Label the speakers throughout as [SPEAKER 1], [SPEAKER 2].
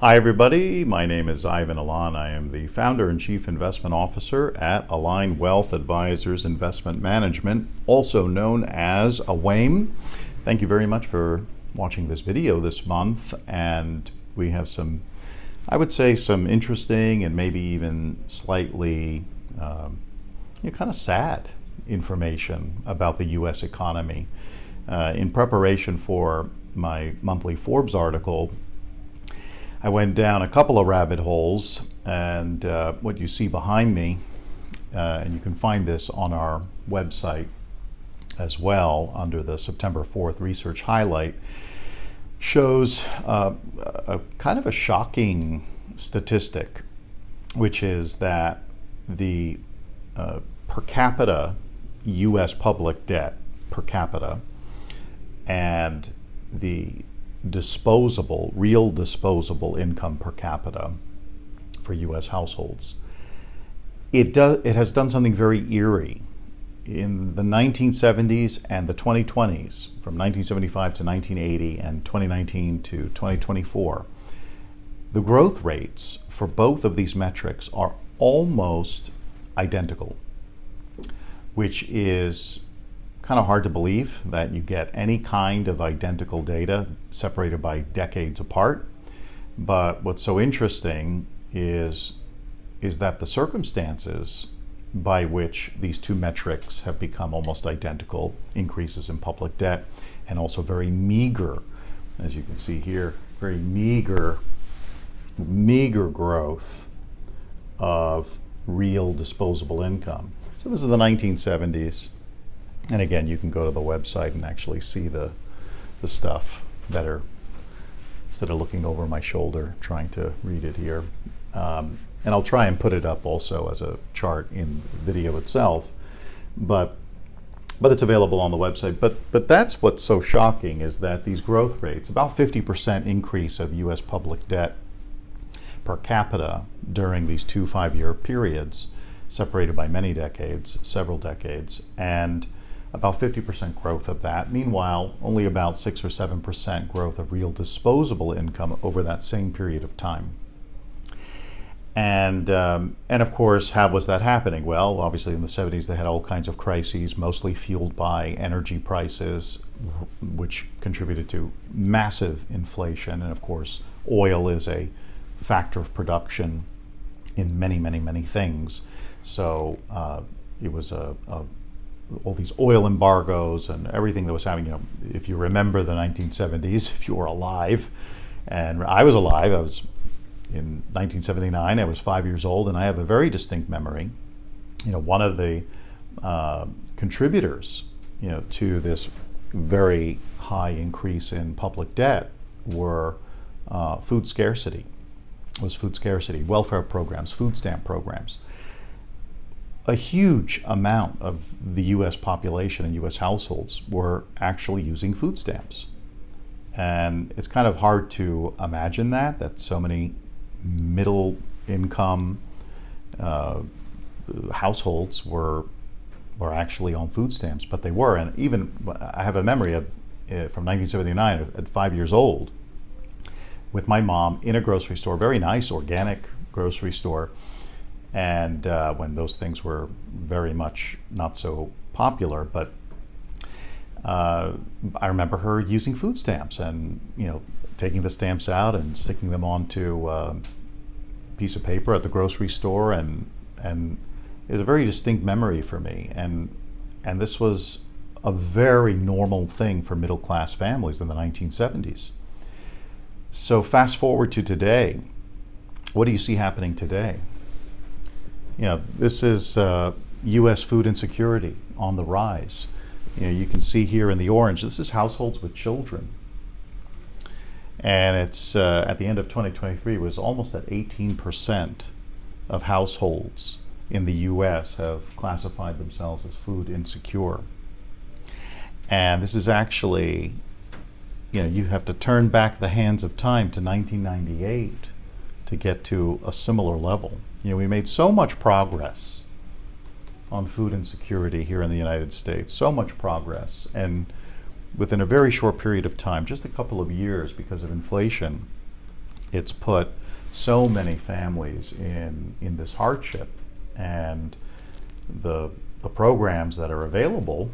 [SPEAKER 1] Hi everybody, my name is Ivan Illan. I am the founder and chief investment officer at Aligne Wealth Advisors Investment Management, also known as AWAIM. Thank you very much for watching this video this month, and we have some, I would say, some interesting and maybe even slightly kind of sad information about the U.S. economy. In preparation for my monthly Forbes article, I went down a couple of rabbit holes, and what you see behind me, and you can find this on our website as well under the September 4th research highlight, shows a kind of a shocking statistic, which is that the per capita U.S. public debt per capita and the real disposable income per capita for U.S. households, it has done something very eerie. In the 1970s and the 2020s, from 1975 to 1980 and 2019 to 2024, the growth rates for both of these metrics are almost identical, which is kind of hard to believe that you get any kind of identical data separated by decades apart. But what's so interesting is that the circumstances by which these two metrics have become almost identical, increases in public debt and also very meager, as you can see here, very meager growth of real disposable income. So this is the 1970s. And again, you can go to the website and actually see the stuff better instead of looking over my shoulder trying to read it here. And I'll try and put it up also as a chart in the video itself, but it's available on the website. But that's what's so shocking, is that these growth rates, about 50% increase of U.S. public debt per capita during these 2 5-year periods, separated by many decades, several decades, and about 50% growth of that. Meanwhile, only about 6 or 7% growth of real disposable income over that same period of time. And of course, how was that happening? Well, obviously in the 70s they had all kinds of crises, mostly fueled by energy prices, which contributed to massive inflation. And of course, oil is a factor of production in many, many, many things. So it was all these oil embargoes and everything that was happening. You know, if you remember the 1970s, if you were alive, and I was alive, I was in 1979. I was 5 years old, and I have a very distinct memory. You know, one of the contributors, to this very high increase in public debt were food scarcity. Welfare programs, food stamp programs. A huge amount of the U.S. population and U.S. households were actually using food stamps. And it's kind of hard to imagine that so many middle income households were actually on food stamps, but they were. And even I have a memory of from 1979 at 5 years old with my mom in a grocery store, very nice organic grocery store. And when those things were very much not so popular, but I remember her using food stamps and taking the stamps out and sticking them onto a piece of paper at the grocery store, and it was a very distinct memory for me. And this was a very normal thing for middle class families in the 1970s. So fast forward to today, what do you see happening today? This is U.S. food insecurity on the rise. You can see here in the orange, this is households with children. And it's at the end of 2023, it was almost at 18% of households in the U.S. have classified themselves as food insecure. And this is actually, you have to turn back the hands of time to 1998 to get to a similar level. We made so much progress on food insecurity here in the United States, so much progress. And within a very short period of time, just a couple of years because of inflation, It's put so many families in this hardship, and the programs that are available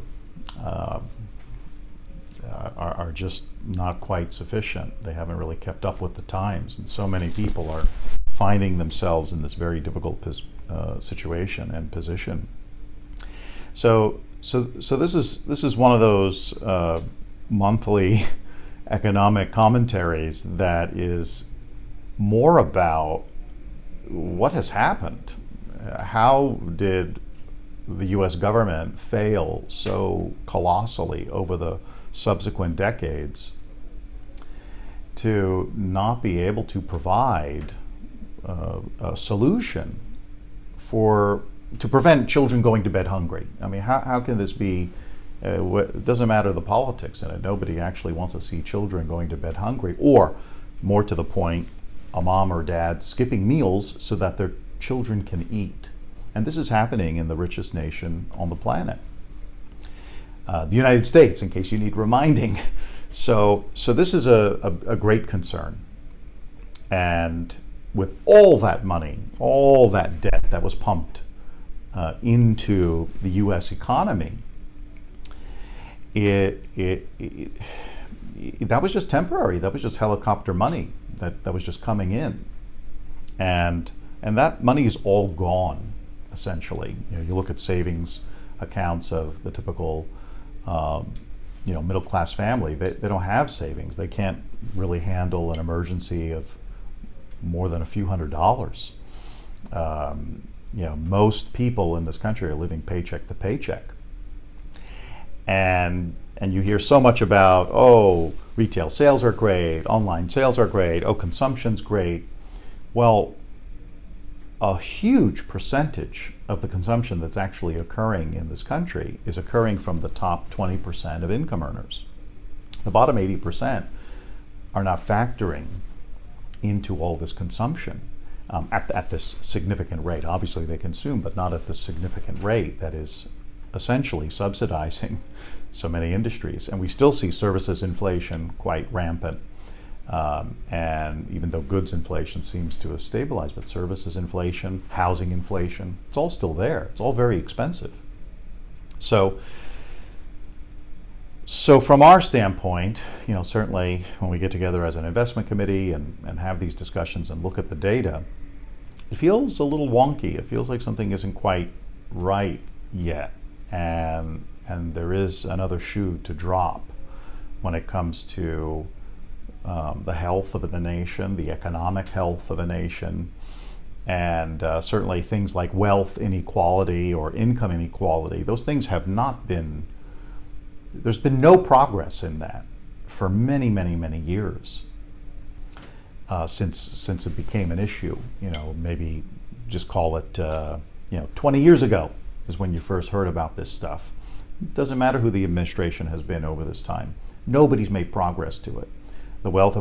[SPEAKER 1] are just not quite sufficient. They haven't really kept up with the times, and so many people are finding themselves in this very difficult situation and position. So this is one of those monthly economic commentaries that is more about what has happened. How did the U.S. government fail so colossally over the subsequent decades to not be able to provide a solution to prevent children going to bed hungry? I mean, how can this be? It doesn't matter the politics in it. Nobody actually wants to see children going to bed hungry, or more to the point, a mom or dad skipping meals so that their children can eat. And this is happening in the richest nation on the planet, the United States, in case you need reminding. So this is a great concern. And with all that money, all that debt that was pumped into the U.S. economy, that was just temporary. That was just helicopter money that was just coming in, and that money is all gone, essentially. You look at savings accounts of the typical middle class family. They don't have savings. They can't really handle an emergency of more than a few $100s. Most people in this country are living paycheck to paycheck. And you hear so much about, oh, retail sales are great, online sales are great, oh, consumption's great. Well, a huge percentage of the consumption that's actually occurring in this country is occurring from the top 20% of income earners. The bottom 80% are not factoring into all this consumption at this significant rate. Obviously they consume, but not at this significant rate that is essentially subsidizing so many industries. And we still see services inflation quite rampant. And even though goods inflation seems to have stabilized, but services inflation, housing inflation, it's all still there. It's all very expensive. So from our standpoint, certainly when we get together as an investment committee and have these discussions and look at the data, it feels a little wonky. It feels like something isn't quite right yet. And there is another shoe to drop when it comes to the health of the nation, the economic health of a nation, and certainly things like wealth inequality or income inequality. Those things have not been, there's been no progress in that for many, many, many years since it became an issue. Maybe just call it 20 years ago is when you first heard about this stuff. It doesn't matter who the administration has been over this time. Nobody's made progress to it. The wealthy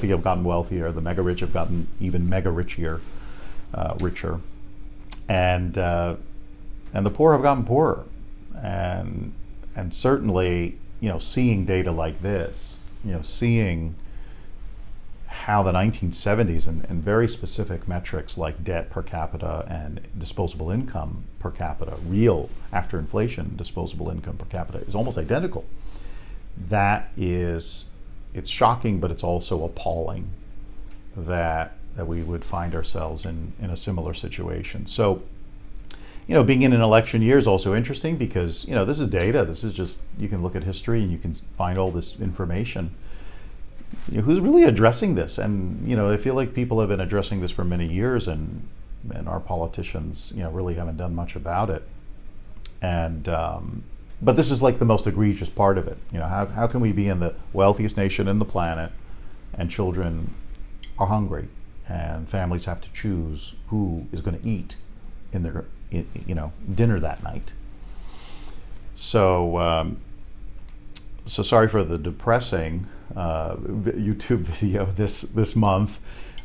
[SPEAKER 1] have gotten wealthier. The mega rich have gotten even mega richer, and the poor have gotten poorer. And certainly, seeing data like this, seeing how the 1970s and very specific metrics like debt per capita and disposable income per capita, real after inflation disposable income per capita, is almost identical. It's shocking, but it's also appalling that we would find ourselves in a similar situation. So, being in an election year is also interesting because, this is data. This is just, you can look at history and you can find all this information. Who's really addressing this? And, I feel like people have been addressing this for many years, and our politicians, really haven't done much about it. And, but this is like the most egregious part of it. How can we be in the wealthiest nation in the planet and children are hungry and families have to choose who is going to eat in their dinner that night? So sorry for the depressing YouTube video this month,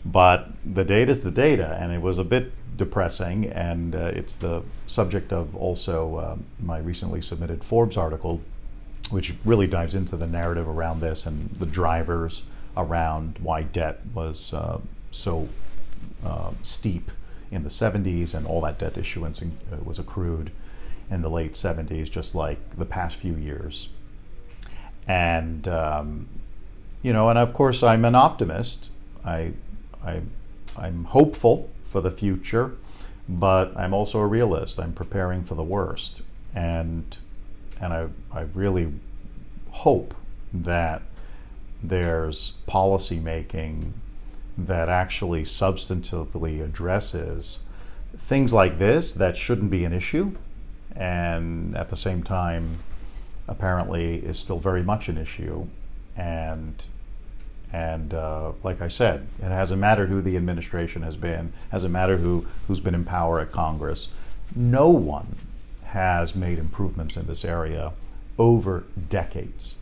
[SPEAKER 1] but the data is the data, and it was a bit depressing, and it's the subject of also my recently submitted Forbes article, which really dives into the narrative around this and the drivers around why debt was so steep in the 70s, and all that debt issuance was accrued in the late 70s, just like the past few years. And and of course I'm an optimist. I'm hopeful for the future, but I'm also a realist. I'm preparing for the worst, and I really hope that there's policy making that actually substantively addresses things like this that shouldn't be an issue, and at the same time apparently is still very much an issue. And like I said, it hasn't mattered who the administration has been, hasn't mattered who's been in power at Congress. No one has made improvements in this area over decades.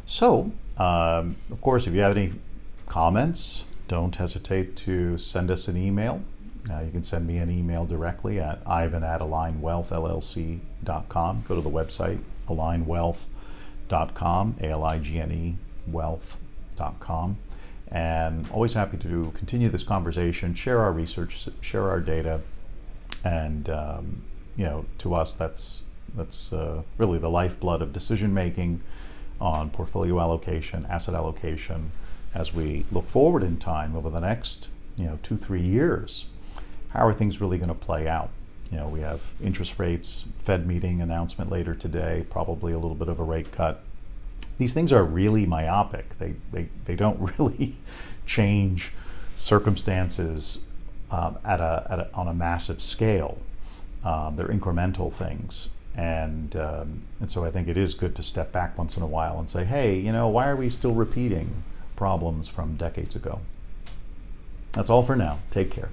[SPEAKER 1] So, of course, if you have any comments, don't hesitate to send us an email. You can send me an email directly at ivan@alignwealthllc.com. Go to the website, alignwealth.com, ALIGNE wealth.com. And always happy to continue this conversation, share our research, share our data. And, to us, that's really the lifeblood of decision making on portfolio allocation, asset allocation, as we look forward in time over the next 2-3 years. How are things really going to play out? We have interest rates, Fed meeting announcement later today, probably a little bit of a rate cut. These things are really myopic. They don't really change circumstances on a massive scale. They're incremental things. And so I think it is good to step back once in a while and say, hey, why are we still repeating problems from decades ago? That's all for now. Take care.